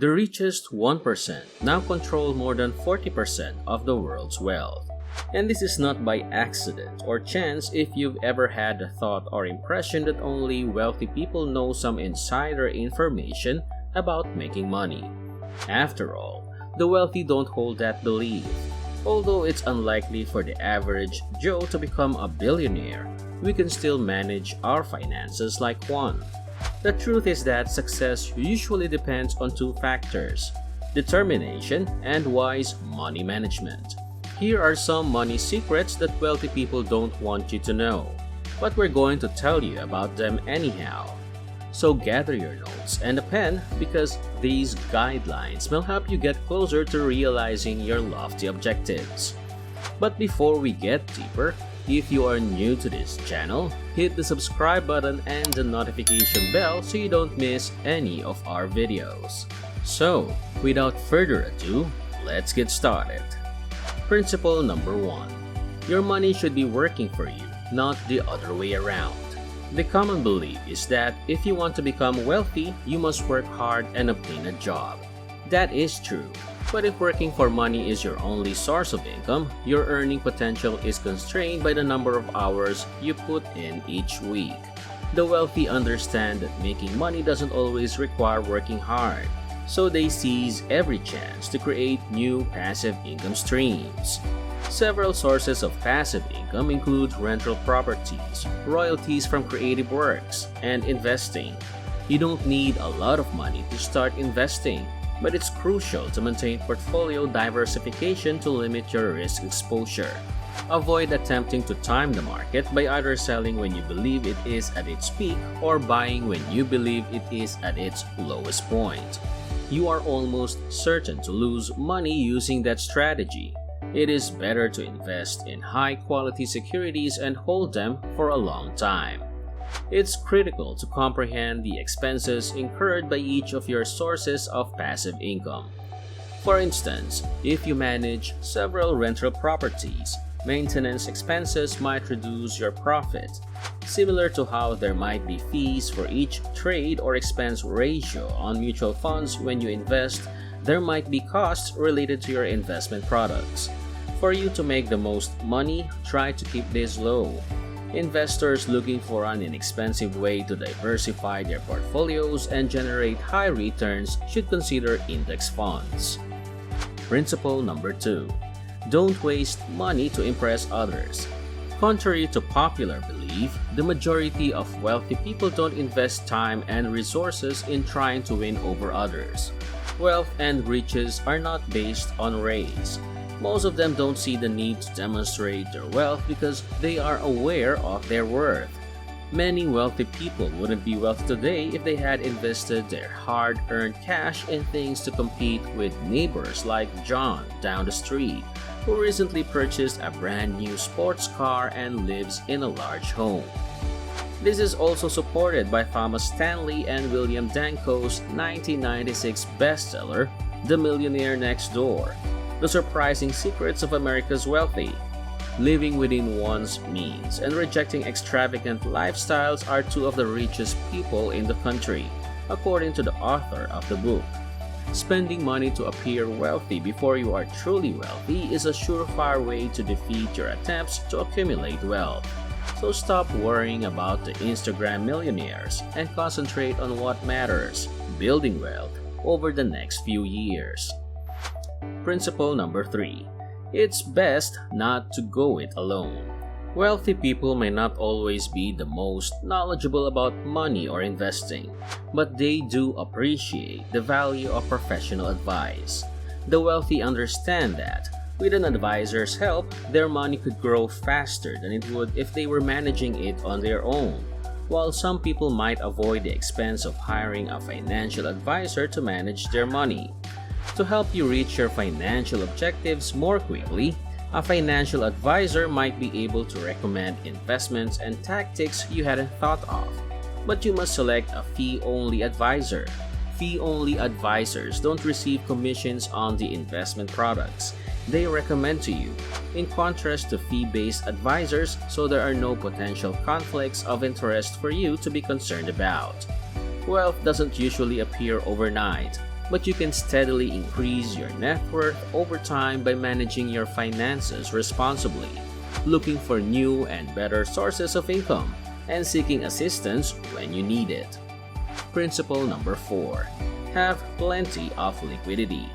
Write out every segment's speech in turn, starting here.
The richest 1% now control more than 40% of the world's wealth. And this is not by accident or chance if you've ever had the thought or impression that only wealthy people know some insider information about making money. After all, the wealthy don't hold that belief. Although it's unlikely for the average Joe to become a billionaire, we can still manage our finances like one. The truth is that success usually depends on two factors: determination and wise money management. Here are some money secrets that wealthy people don't want you to know, but we're going to tell you about them anyhow. So gather your notes and a pen because these guidelines will help you get closer to realizing your lofty objectives. But before we get deeper, if you are new to this channel, hit the subscribe button and the notification bell so you don't miss any of our videos. So, without further ado, let's get started. Principle number 1. Your money should be working for you, not the other way around. The common belief is that if you want to become wealthy, you must work hard and obtain a job. That is true. But if working for money is your only source of income, your earning potential is constrained by the number of hours you put in each week. The wealthy understand that making money doesn't always require working hard, so they seize every chance to create new passive income streams. Several sources of passive income include rental properties, royalties from creative works, and investing. You don't need a lot of money to start investing, but it's crucial to maintain portfolio diversification to limit your risk exposure. Avoid attempting to time the market by either selling when you believe it is at its peak or buying when you believe it is at its lowest point. You are almost certain to lose money using that strategy. It is better to invest in high-quality securities and hold them for a long time. It's critical to comprehend the expenses incurred by each of your sources of passive income. For instance, if you manage several rental properties, maintenance expenses might reduce your profit. Similar to how there might be fees for each trade or expense ratio on mutual funds when you invest, there might be costs related to your investment products. For you to make the most money, try to keep this low. Investors looking for an inexpensive way to diversify their portfolios and generate high returns should consider index funds. Principle number 2. Don't waste money to impress others. Contrary to popular belief, the majority of wealthy people don't invest time and resources in trying to win over others. Wealth and riches are not based on race. Most of them don't see the need to demonstrate their wealth because they are aware of their worth. Many wealthy people wouldn't be wealthy today if they had invested their hard-earned cash in things to compete with neighbors like John down the street, who recently purchased a brand new sports car and lives in a large home. This is also supported by Thomas Stanley and William Danko's 1996 bestseller, The Millionaire Next Door: The Surprising Secrets of America's Wealthy. Living within one's means and rejecting extravagant lifestyles are two of the richest people in the country, according to the author of the book. Spending money to appear wealthy before you are truly wealthy is a surefire way to defeat your attempts to accumulate wealth. So stop worrying about the Instagram millionaires and concentrate on what matters: building wealth over the next few years. Principle number 3. It's best not to go it alone. Wealthy people may not always be the most knowledgeable about money or investing, but they do appreciate the value of professional advice. The wealthy understand that, with an advisor's help, their money could grow faster than it would if they were managing it on their own. While some people might avoid the expense of hiring a financial advisor to manage their money. To help you reach your financial objectives more quickly, a financial advisor might be able to recommend investments and tactics you hadn't thought of. But you must select a fee-only advisor. Fee-only advisors don't receive commissions on the investment products they recommend to you, in contrast to fee-based advisors, so there are no potential conflicts of interest for you to be concerned about. Wealth doesn't usually appear overnight. but you can steadily increase your net worth over time by managing your finances responsibly, looking for new and better sources of income, and seeking assistance when you need it. Principle number 4. Have plenty of liquidity.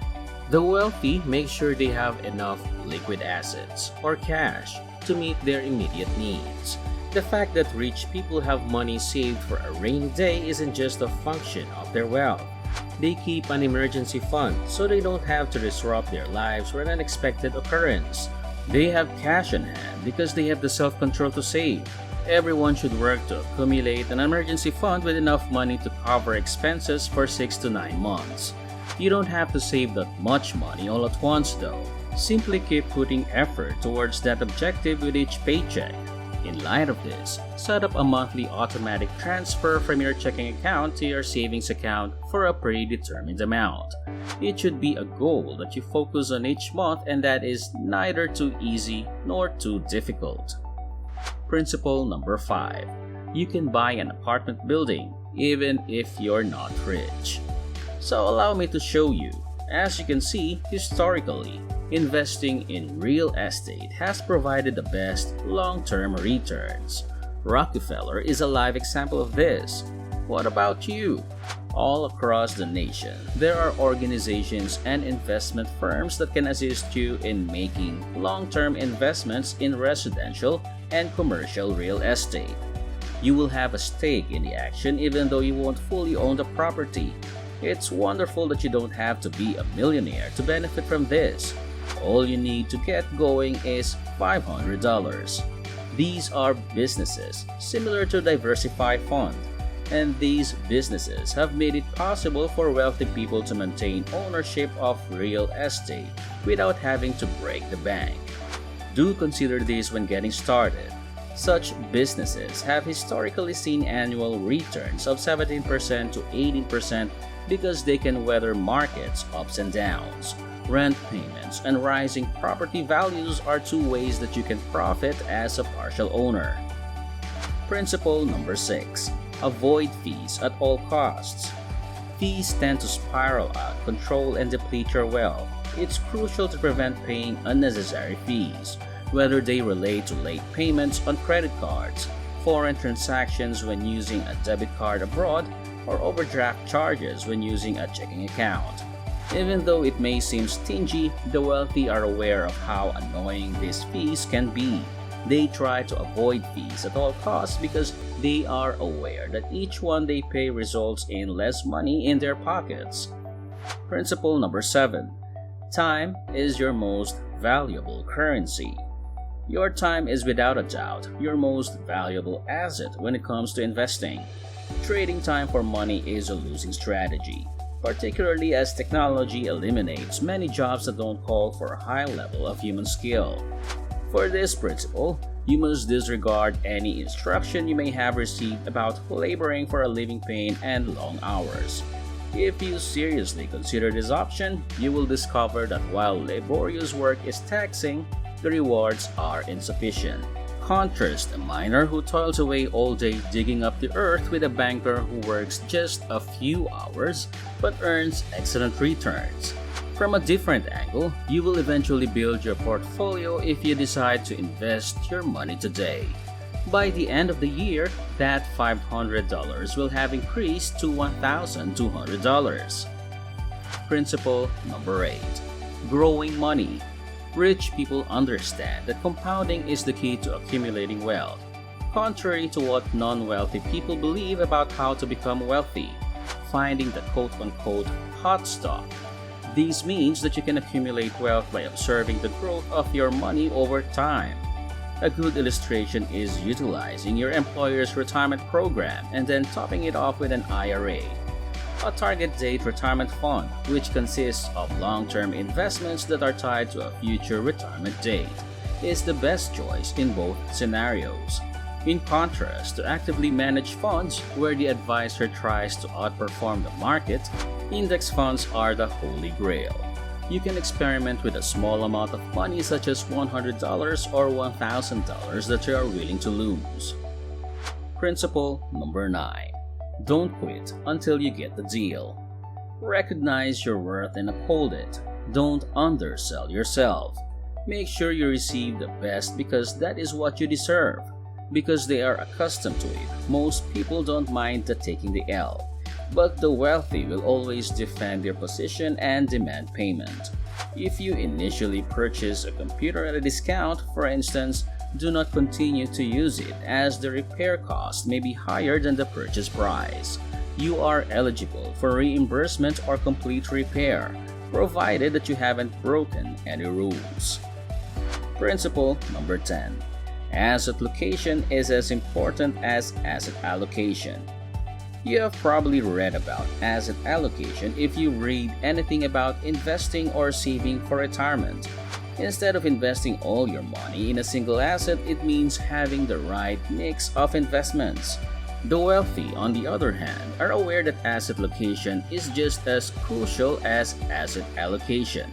The wealthy make sure they have enough liquid assets or cash to meet their immediate needs. The fact that rich people have money saved for a rainy day isn't just a function of their wealth. They keep an emergency fund so they don't have to disrupt their lives for an unexpected occurrence. They have cash on hand because they have the self-control to save. Everyone should work to accumulate an emergency fund with enough money to cover expenses for 6 to 9 months. You don't have to save that much money all at once though. Simply keep putting effort towards that objective with each paycheck. In light of this, set up a monthly automatic transfer from your checking account to your savings account for a predetermined amount. It should be a goal that you focus on each month and that is neither too easy nor too difficult. Principle number 5. You can buy an apartment building even if you're not rich. So allow me to show you. As you can see, historically, investing in real estate has provided the best long-term returns. Rockefeller is a live example of this. What about you? All across the nation, there are organizations and investment firms that can assist you in making long-term investments in residential and commercial real estate. You will have a stake in the action even though you won't fully own the property. It's wonderful that you don't have to be a millionaire to benefit from this. All you need to get going is $500. These are businesses similar to Diversify Fund, and these businesses have made it possible for wealthy people to maintain ownership of real estate without having to break the bank. Do consider this when getting started. Such businesses have historically seen annual returns of 17% to 18% because they can weather markets' ups and downs. Rent payments and rising property values are two ways that you can profit as a partial owner. Principle number 6. Avoid fees at all costs. Fees tend to spiral out, control, and deplete your wealth. It's crucial to prevent paying unnecessary fees, whether they relate to late payments on credit cards, foreign transactions when using a debit card abroad, or overdraft charges when using a checking account. Even though it may seem stingy, the wealthy are aware of how annoying these fees can be. They try to avoid fees at all costs because they are aware that each one they pay results in less money in their pockets. Principle number 7. Time is your most valuable currency. Your time is without a doubt your most valuable asset when it comes to investing. Trading time for money is a losing strategy, particularly as technology eliminates many jobs that don't call for a high level of human skill. For this principle, you must disregard any instruction you may have received about laboring for a living pain and long hours. If you seriously consider this option, you will discover that while laborious work is taxing, the rewards are insufficient. Contrast a miner who toils away all day digging up the earth with a banker who works just a few hours but earns excellent returns. From a different angle, you will eventually build your portfolio if you decide to invest your money today. By the end of the year, that $500 will have increased to $1,200. Principle number 8. Growing money. Rich people understand that compounding is the key to accumulating wealth, contrary to what non-wealthy people believe about how to become wealthy, finding the quote-unquote hot stock. This means that you can accumulate wealth by observing the growth of your money over time. A good illustration is utilizing your employer's retirement program and then topping it off with an IRA. A target date retirement fund, which consists of long-term investments that are tied to a future retirement date, is the best choice in both scenarios. In contrast to actively managed funds, where the advisor tries to outperform the market, index funds are the holy grail. You can experiment with a small amount of money such as $100 or $1,000 that you are willing to lose. Principle number 9. Don't quit until you get the deal. Recognize your worth and uphold it. Don't undersell yourself. Make sure you receive the best because that is what you deserve. Because they are accustomed to it, most people don't mind taking the L. But the wealthy will always defend their position and demand payment. If you initially purchase a computer at a discount, for instance, do not continue to use it as the repair cost may be higher than the purchase price. You are eligible for reimbursement or complete repair, provided that you haven't broken any rules. Principle number 10. Asset location is as important as asset allocation. You have probably read about asset allocation if you read anything about investing or saving for retirement. Instead of investing all your money in a single asset, it means having the right mix of investments. The wealthy, on the other hand, are aware that asset location is just as crucial as asset allocation.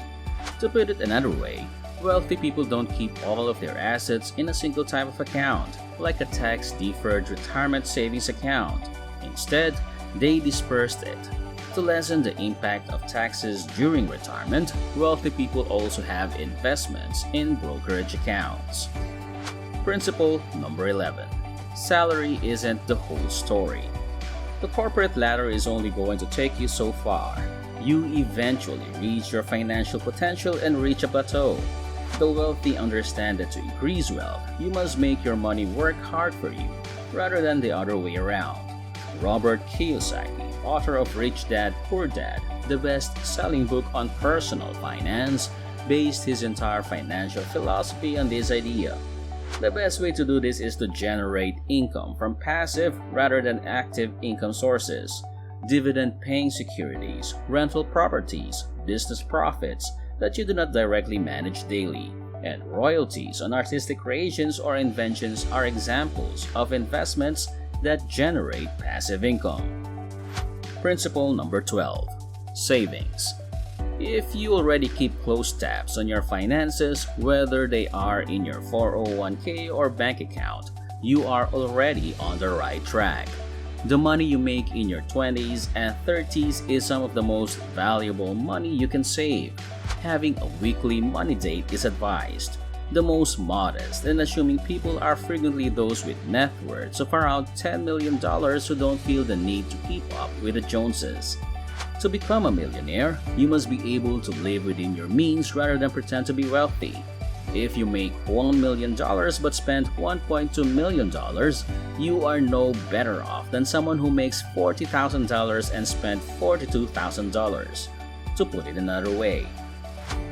To put it another way, wealthy people don't keep all of their assets in a single type of account, like a tax-deferred retirement savings account. Instead, they dispersed it. To lessen the impact of taxes during retirement, wealthy people also have investments in brokerage accounts. Principle number 11. Salary isn't the whole story. The corporate ladder is only going to take you so far. You eventually reach your financial potential and reach a plateau. The wealthy understand that to increase wealth, you must make your money work hard for you, rather than the other way around. Robert Kiyosaki, author of Rich Dad, Poor Dad, the best-selling book on personal finance, based his entire financial philosophy on this idea. The best way to do this is to generate income from passive rather than active income sources, dividend-paying securities, rental properties, business profits that you do not directly manage daily, and royalties on artistic creations or inventions are examples of investments that generate passive income. Principle number 12. Savings. If you already keep close tabs on your finances, whether they are in your 401k or bank account, you are already on the right track. The money you make in your 20s and 30s is some of the most valuable money you can save. Having a weekly money date is advised. The most modest and assuming people are frequently those with net worths of around $10 million who don't feel the need to keep up with the Joneses. To become a millionaire, you must be able to live within your means rather than pretend to be wealthy. If you make $1 million but spend $1.2 million, you are no better off than someone who makes $40,000 and spent $42,000. To put it another way,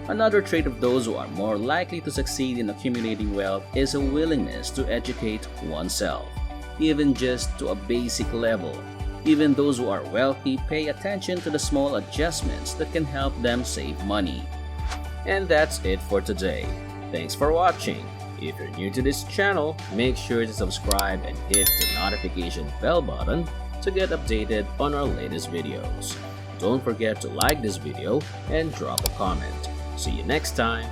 another trait of those who are more likely to succeed in accumulating wealth is a willingness to educate oneself, even just to a basic level. Even those who are wealthy pay attention to the small adjustments that can help them save money. And that's it for today. Thanks for watching. If you're new to this channel, make sure to subscribe and hit the notification bell button to get updated on our latest videos. Don't forget to like this video and drop a comment. See you next time.